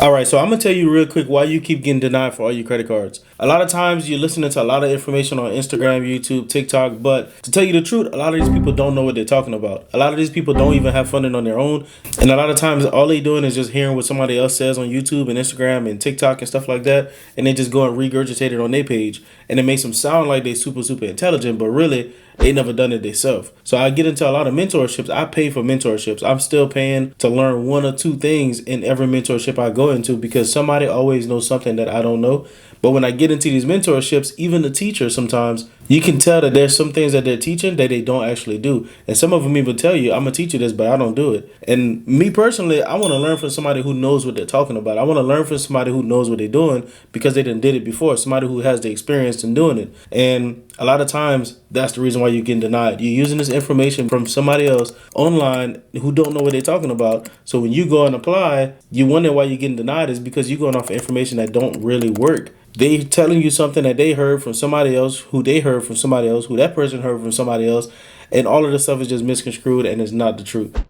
All right, so I'm gonna tell you real quick why you keep getting denied for all your credit cards. A lot of times you're listening to a lot of information on Instagram, YouTube, TikTok, but to tell you the truth, a lot of these people don't know what they're talking about. A lot of these people don't even have funding on their own, and a lot of times all they doing is just hearing what somebody else says on YouTube and Instagram and TikTok and stuff like that, and they just go and regurgitate it on their page, and it makes them sound like they super intelligent, but really they never done it themselves. So I get into a lot of mentorships. I pay for mentorships. I'm still paying to learn one or two things in every mentorship I go into because somebody always knows something that I don't know. But when I get into these mentorships, even the teachers sometimes, you can tell that there's some things that they're teaching that they don't actually do. And some of them even tell you, I'm going to teach you this, but I don't do it. And me personally, I want to learn from somebody who knows what they're talking about. I want to learn from somebody who knows what they're doing because they done did it before, somebody who has the experience in doing it. And a lot of times, that's the reason why you're getting denied. You're using this information from somebody else online who don't know what they're talking about. So when you go and apply, you wonder why you're getting denied is because you're going off of information that don't really work. They telling you something that they heard from somebody else, who they heard from somebody else, who that person heard from somebody else, and all of this stuff is just misconstrued and it's not the truth.